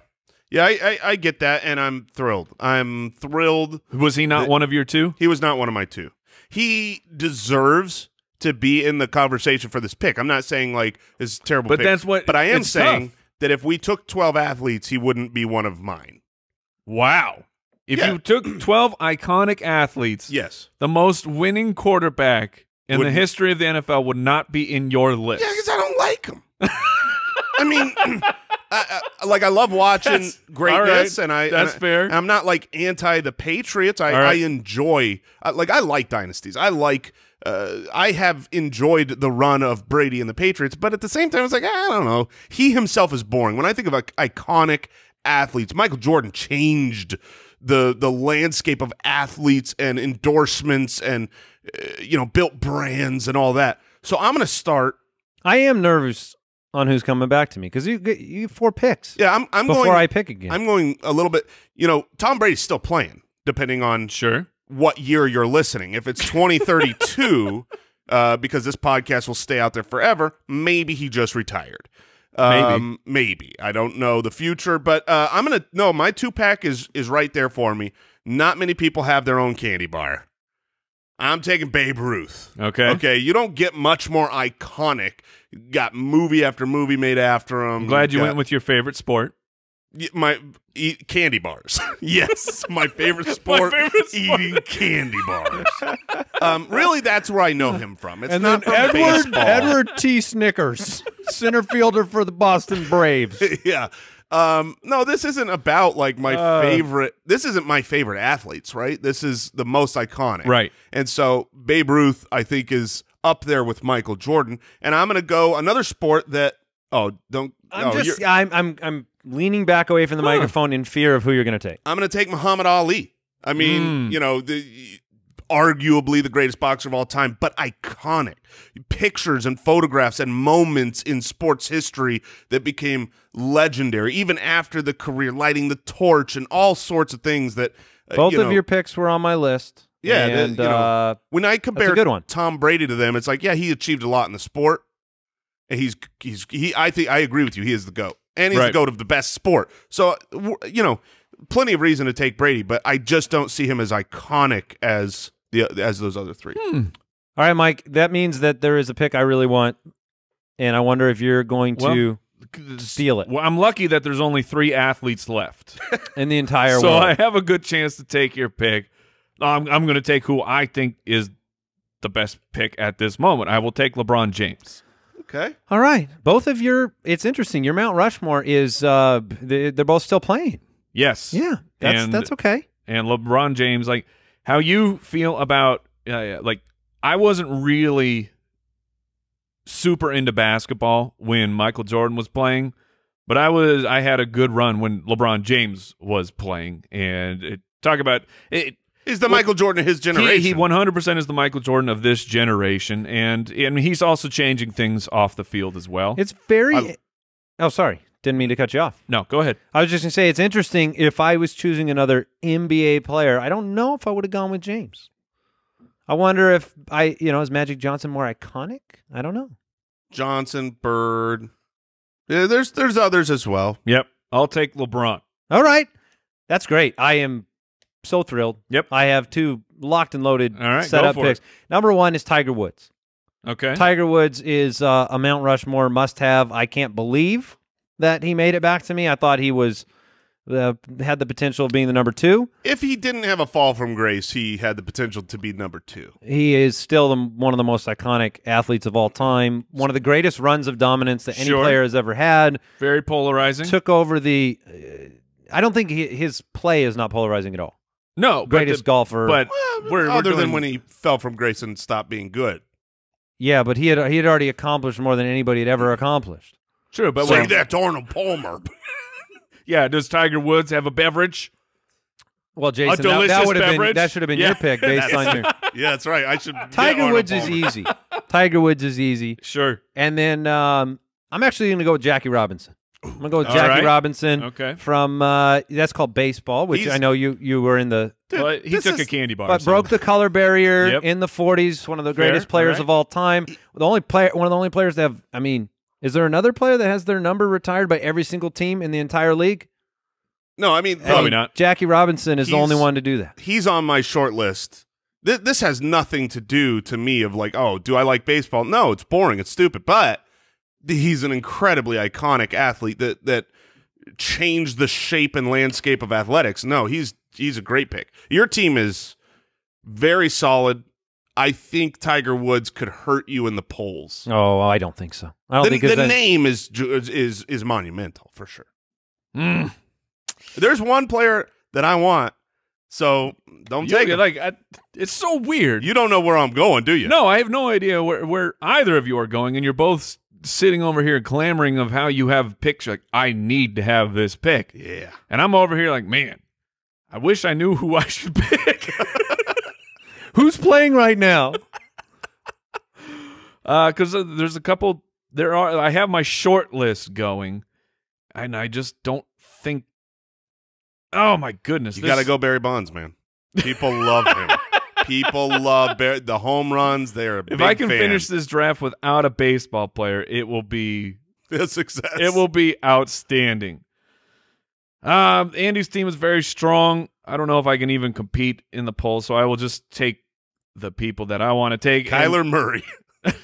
Yeah, I get that, and I'm thrilled. I'm thrilled. Was he not one of your two? He was not one of my two. He deserves to be in the conversation for this pick. I'm not saying, like, it's a terrible But pick. that's what. But I am it's saying tough. that if we took 12 athletes, he wouldn't be one of mine. Wow. If Yeah. you took 12 iconic athletes, Yes. the most winning quarterback in the Wouldn't- history of the NFL would not be in your list. Yeah, because I don't like him. I mean, I love watching greatness, all right. and That's fair. I'm not like anti the Patriots. I right. enjoy, I like dynasties. I have enjoyed the run of Brady and the Patriots, but at the same time, it's like I don't know. He himself is boring. When I think of iconic athletes, Michael Jordan changed the landscape of athletes and endorsements, and built brands and all that. So I'm going to start. I am nervous on who's coming back to me because you have 4 picks. Yeah, I'm before going. I pick again. I'm going a little bit. Tom Brady's still playing, depending on Sure. what year you're listening. If it's 2032, because this podcast will stay out there forever, maybe he just retired. Maybe. I don't know the future, but I'm going to – no, my 2-pack is right there for me. Not many people have their own candy bar. I'm taking Babe Ruth. Okay. Okay, you don't get much more iconic. Got movie after movie made after him. I'm glad you went with your favorite sport. Candy bars. Yes, my favorite sport, eating candy bars. Really, that's where I know him from. It's not from baseball. Edward T. Snickers, center fielder for the Boston Braves. Yeah. No, this isn't about like my favorite. This isn't my favorite athletes, right? This is the most iconic, Right. And so Babe Ruth, I think, is up there with Michael Jordan. And I'm going to go another sport that I'm leaning back away from the microphone in fear of who you're going to take. I'm going to take Muhammad Ali. I mean, arguably the greatest boxer of all time, but iconic. Pictures and photographs and moments in sports history that became legendary, even after the career, lighting the torch and all sorts of things that both of your picks were on my list. Yeah, and, when I compare good one. Tom Brady to them, it's like, yeah, he achieved a lot in the sport. And I think I agree with you. He is the GOAT. And he's the GOAT of the best sport. So, plenty of reason to take Brady, but I just don't see him as iconic as those other three. All right, Mike, that means that there is a pick I really want, and I wonder if you're going to steal it. Well, I'm lucky that there's only 3 athletes left in the entire world. So I have a good chance to take your pick. I'm going to take who I think is the best pick at this moment. I will take LeBron James. Okay. All right. Both of it's interesting. Your Mount Rushmore is they're both still playing. Yes. Yeah. That's okay. And LeBron James, like, how you feel about like, I wasn't really super into basketball when Michael Jordan was playing, but I had a good run when LeBron James was playing. And talk about it. He's the Michael Jordan of his generation. He 100% is the Michael Jordan of this generation, and he's also changing things off the field as well. It's very oh, sorry. Didn't mean to cut you off. No, go ahead. I was just going to say it's interesting. If I was choosing another NBA player, I don't know if I would have gone with James. I wonder if is Magic Johnson more iconic? I don't know. Johnson, Bird. Yeah, there's others as well. Yep. I'll take LeBron. All right. That's great. I am so thrilled. Yep. I have 2 locked and loaded setup set-up picks. Number 1 is Tiger Woods. Okay. Tiger Woods is a Mount Rushmore must-have. I can't believe that he made it back to me. I thought he was had the potential of being the number 2. If he didn't have a fall from grace, he had the potential to be number 2. He is still one of the most iconic athletes of all time. One of the greatest runs of dominance that any player has ever had. Very polarizing. Took over the I don't think his play is not polarizing at all. No, greatest golfer. But other than when he fell from grace and stopped being good. Yeah, but he had already accomplished more than anybody had ever accomplished. True, but say that to Arnold Palmer. Yeah, does Tiger Woods have a beverage? Well, Jason, that should have been your pick based on your. Yeah, that's right. I should. Tiger Woods is easy. Tiger Woods is easy. Sure. And then I'm actually going to go with Jackie Robinson. I'm going to go with Jackie Robinson. Okay. From that's called baseball, which I know you were in the. Well, he took a candy bar, but broke the color barrier in the 40s. One of the greatest players of all time. One of the only players that have. I mean, is there another player that has their number retired by every single team in the entire league? No, I mean probably not. Jackie Robinson is the only one to do that. He's on my short list. This has nothing to do to me of like, oh, do I like baseball? No, it's boring. It's stupid. But he's an incredibly iconic athlete that changed the shape and landscape of athletics. No, he's a great pick. Your team is very solid. I think Tiger Woods could hurt you in the polls. Oh, I don't think so. I don't think the name is monumental for sure. There's one player that I want, so don't take it. Like it's so weird. You don't know where I'm going, do you? No, I have no idea where either of you are going, and you're both sitting over here clamoring of how you have picks. Like, I need to have this pick. Yeah. And I'm over here like, man, I wish I knew who I should pick. Who's playing right now? Because there's a couple. I have my short list going, and I just don't think. Oh my goodness! You got to go Barry Bonds, man. People love him. People love the home runs. They're a big If I can fan. finish this draft without a baseball player, it will be a success. It will be outstanding. Andy's team is very strong. I don't know if I can even compete in the poll, so I will just take the people that I want to take. Kyler Murray.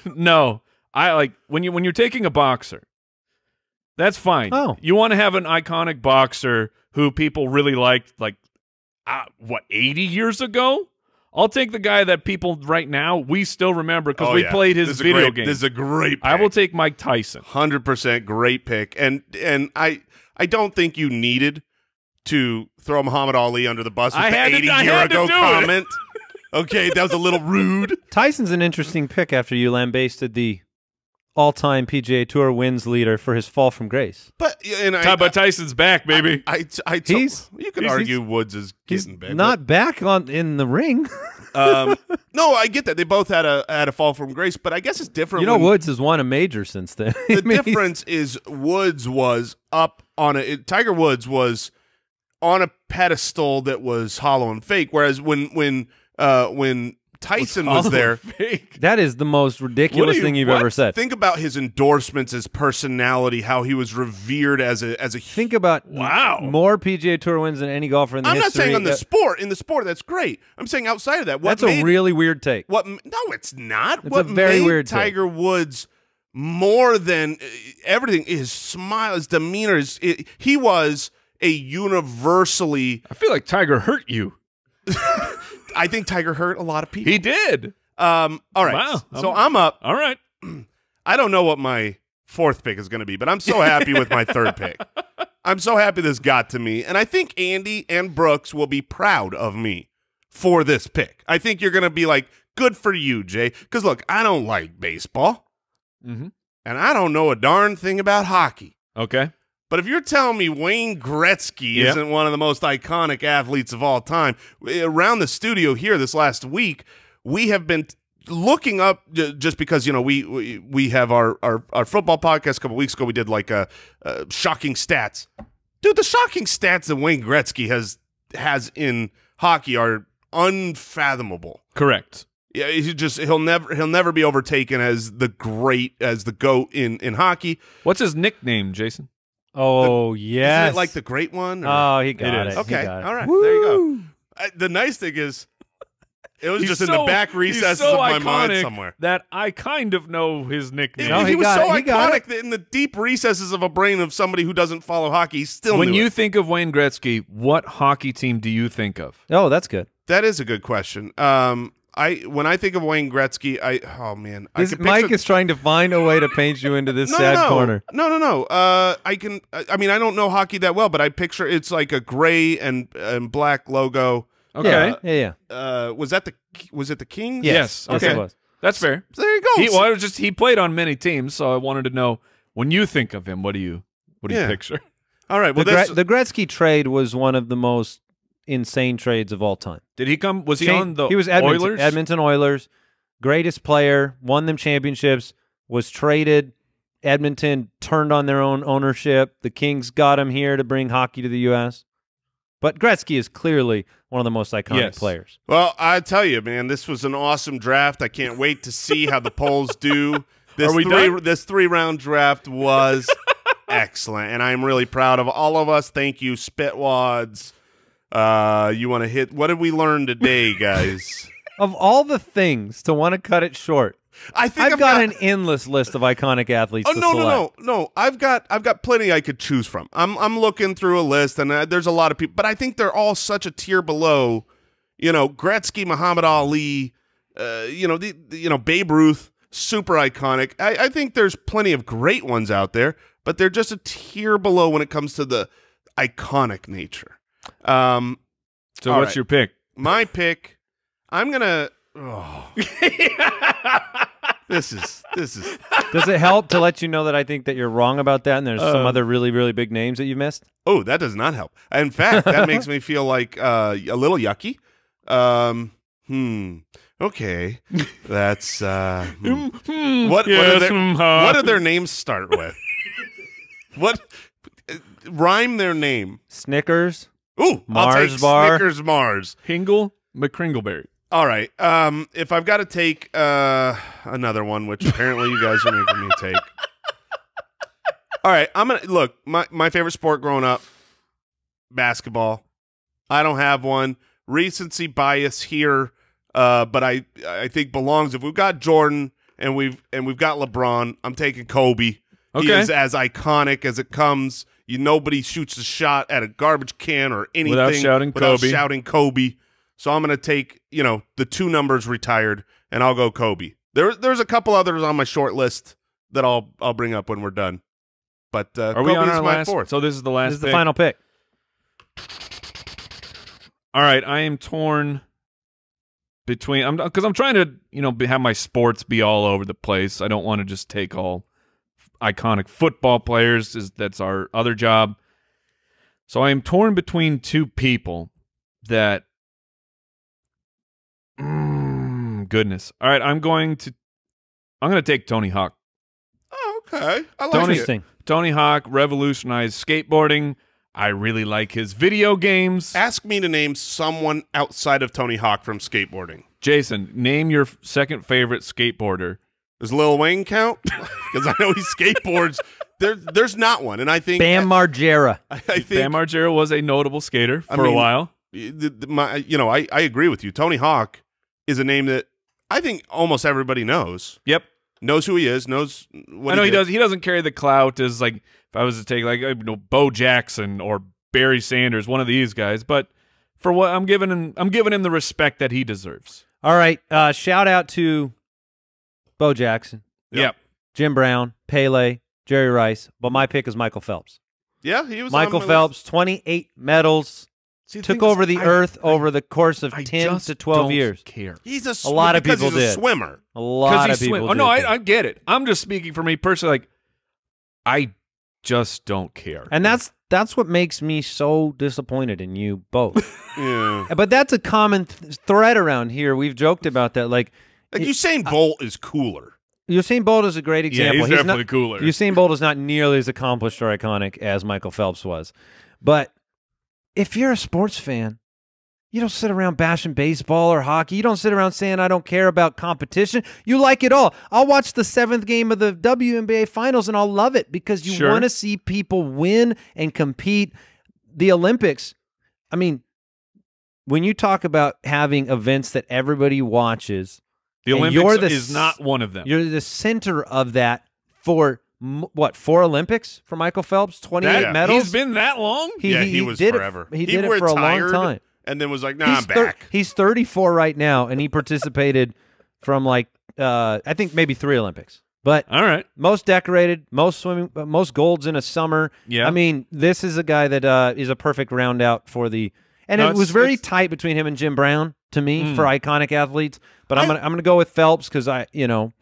No, I like when you're taking a boxer. That's fine. Oh, you want to have an iconic boxer who people really liked, like 80 years ago? I'll take the guy that people right now we still remember because we played his video game. This is a great pick. I will take Mike Tyson. 100% great pick. And I don't think you needed to throw Muhammad Ali under the bus with the 80-year-ago comment. Okay, that was a little rude. Tyson's an interesting pick after you lambasted the all-time PGA Tour wins leader for his fall from grace. But Tyson's back, baby. You could argue Woods is getting better. Not back in the ring. No, I get that they both had a fall from grace, but I guess it's different. You know, Woods has won a major since then. The difference is Woods was up on Tiger Woods was on a pedestal that was hollow and fake, whereas when Tyson was there, Fake. That is the most ridiculous thing you've ever said. Think about his endorsements, his personality, how he was revered as a. Think about more PGA Tour wins than any golfer in the history. I'm not saying on the sport. In the sport, that's great. I'm saying outside of that. That's a really weird take. No, it's not. It's a very weird take. Tiger Woods more than everything, his smile, his demeanor, he was a universally. I feel like Tiger hurt you. I think Tiger hurt a lot of people. He did. All right. Wow. So I'm up. All right. I don't know what my fourth pick is going to be, but I'm so happy with my third pick. I'm so happy this got to me, and I think Andy and Brooks will be proud of me for this pick. I think you're going to be like, good for you, Jay. Because, look, I don't like baseball, and I don't know a darn thing about hockey. Okay. But if you're telling me Wayne Gretzky isn't one of the most iconic athletes of all time, around the studio here this last week, we have been looking up, just because, you know, we have our football podcast a couple weeks ago. We did like shocking stats. Dude, the shocking stats that Wayne Gretzky has in hockey are unfathomable. Correct. Yeah, he'll never be overtaken as the GOAT in hockey. What's his nickname, Jason? Oh, yes. Isn't it like the great one? Oh, he got it. Okay, He got it. all right. Woo! There you go. The nice thing is, it was just in the back recesses of my mind somewhere. That I kind of know his nickname. No, he was got so it. He got iconic that in the deep recesses of a brain of somebody who doesn't follow hockey, he still When knew you it. think of Wayne Gretzky, what hockey team do you think of? Oh, that's good. That is a good question. When I think of Wayne Gretzky, Mike is trying to find a way to paint you into this sad corner. No. I don't know hockey that well, but I picture it's like a gray and black logo. Okay. Yeah. Was it the Kings? Yes. Yes, Okay. it was. That's fair. So there you go. He played on many teams, so I wanted to know, when you think of him, what do you picture? All right. Well, the Gretzky trade was one of the most insane trades of all time. Did he come? Was he on the He was Oilers? Edmonton Oilers, greatest player, won them championships, was traded. Edmonton turned on their own ownership. The Kings got him here to bring hockey to the U.S. But Gretzky is clearly one of the most iconic players. Well, I tell you, man, this was an awesome draft. I can't wait to see how the polls do. This three-round draft was excellent, and I'm really proud of all of us. Thank you, Spitwads. You want to hit? What did we learn today, guys? Of all the things to want to cut it short, I think I've got an endless list of iconic athletes. No. I've got plenty I could choose from. I'm looking through a list, and there's a lot of people, but I think they're all such a tier below. You know, Gretzky, Muhammad Ali, Babe Ruth, super iconic. I think there's plenty of great ones out there, but they're just a tier below when it comes to the iconic nature. So what's your pick? My pick, I'm gonna. Oh. This is. Does it help to let you know that I think that you're wrong about that, and there's some other really, really big names that you've missed? Oh, that does not help. In fact, that makes me feel like a little yucky. Okay, that's what do their names start with? What rhyme their name? Snickers. Ooh, Mars I'll take bar. Snickers Mars. Hingle McCringleberry. All right. If I've got to take another one, which apparently you guys are making me take. All right, I'm gonna look. My favorite sport growing up, basketball. I don't have one. Recency bias here, but I think belongs. If we've got Jordan and we've got LeBron, I'm taking Kobe. Okay. He is as iconic as it comes. Nobody shoots a shot at a garbage can or anything without shouting Kobe. So I'm going to take, the two numbers retired, and I'll go Kobe. There's a couple others on my short list that I'll bring up when we're done. But are we on our last? Fourth. So this is the last. This is the final pick. All right, I am torn between because I'm trying to have my sports be all over the place. I don't want to just take all iconic football players. That's our other job. So I am torn between two people that. Goodness. All right, I'm going to take Tony Hawk. Oh, okay. I like it. Tony Hawk revolutionized skateboarding. I really like his video games. Ask me to name someone outside of Tony Hawk from skateboarding. Jason, name your second favorite skateboarder. Does Lil Wayne count? Because I know he skateboards. There's not one, and I think Bam Margera. I think Bam Margera was a notable skater for a while. I agree with you. Tony Hawk is a name that I think almost everybody knows. Yep. Knows who he is, knows what I know he does. He doesn't carry the clout as like if I was to take like Bo Jackson or Barry Sanders, one of these guys. But for what I'm giving him the respect that he deserves. All right. Shout out to Bo Jackson. Yep. Jim Brown, Pele, Jerry Rice. But my pick is Michael Phelps. Yeah, he was Michael on my Phelps, 28 medals. See, took over the earth over the course of 10 just to 12 don't years. Care. He's a lot of people he's a did. swimmer. A lot of people Oh, no, did. I get it. I'm just speaking for me personally. Like, I just don't care. And that's what makes me so disappointed in you both. Yeah. But that's a common thread around here. We've joked about that. Like Usain Bolt is cooler. Usain Bolt is a great example. Yeah, he's definitely cooler. Usain Bolt is not nearly as accomplished or iconic as Michael Phelps was. But if you're a sports fan, you don't sit around bashing baseball or hockey. You don't sit around saying, I don't care about competition. You like it all. I'll watch the 7th game of the WNBA Finals, and I'll love it because you want to see people win and compete. The Olympics, I mean, when you talk about having events that everybody watches, the Olympics is not one of them. You're the center of that for, what, 4 Olympics for Michael Phelps? 28 medals? He's been that long? He was did forever. He did it for a long time. And then was like, nah, I'm back. He's 34 right now, and he participated from like I think maybe 3 Olympics. But all right, most decorated, most swimming, most golds in a summer. Yeah, I mean, this is a guy that is a perfect round out for the. And it was very tight between him and Jim Brown to me for iconic athletes. But I'm gonna go with Phelps because I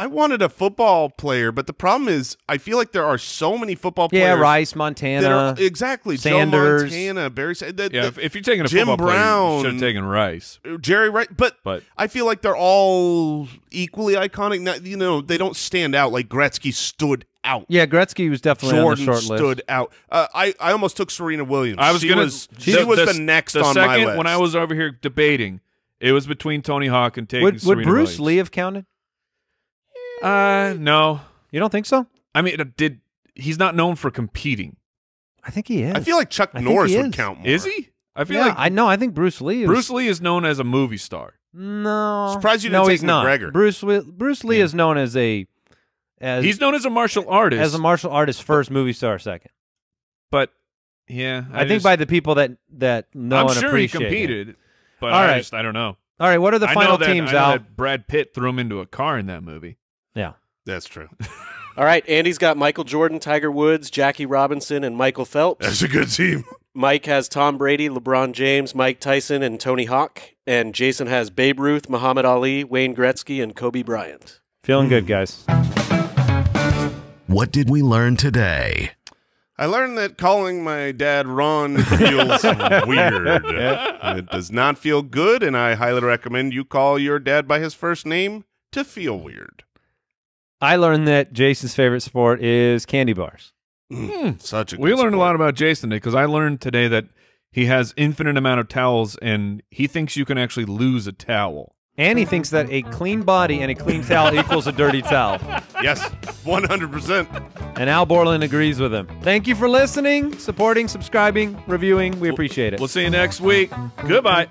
wanted a football player, but the problem is I feel like there are so many football players. Yeah, Rice, Montana, exactly. Sanders, Joe Montana, Barry. If you're taking a Jim football Brown, player, you should have taken Rice, Jerry Rice. But I feel like they're all equally iconic. They don't stand out like Gretzky stood out. Yeah, Gretzky was definitely Jordan on the short list. stood out. I almost took Serena Williams. She was the next on my list. When I was over here debating, it was between Tony Hawk and taking Serena Would Bruce Williams. Lee have counted? No. You don't think so? I mean, he's not known for competing. I think he is. I feel like Chuck Norris would count more. Is he? I feel like I think Bruce Lee is. Bruce Lee is known as a movie star. No. Surprised you didn't take he's not. McGregor. Bruce Lee is known as he's known as a martial artist. As a martial artist first, movie star second. But yeah, I think by the people that know I'm and sure appreciate he competed, him. but All I right. don't know. All right, what are the final teams I know out? that Brad Pitt threw him into a car in that movie. Yeah. That's true. All right, Andy's got Michael Jordan, Tiger Woods, Jackie Robinson, and Michael Phelps. That's a good team. Mike has Tom Brady, LeBron James, Mike Tyson, and Tony Hawk. And Jason has Babe Ruth, Muhammad Ali, Wayne Gretzky, and Kobe Bryant. Feeling good, guys. What did we learn today? I learned that calling my dad Ron feels weird. It does not feel good, and I highly recommend you call your dad by his first name to feel weird. I learned that Jason's favorite sport is candy bars. Such a good We learned a sport. lot about Jason today because I learned today that he has infinite amount of towels, and he thinks you can actually lose a towel. And he thinks that a clean body and a clean towel equals a dirty towel. Yes, 100%. And Al Borland agrees with him. Thank you for listening, supporting, subscribing, reviewing. We appreciate it. We'll see you next week. Goodbye.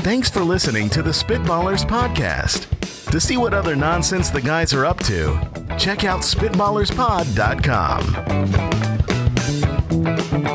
Thanks for listening to the Spitballers podcast. To see what other nonsense the guys are up to, check out SpitballersPod.com.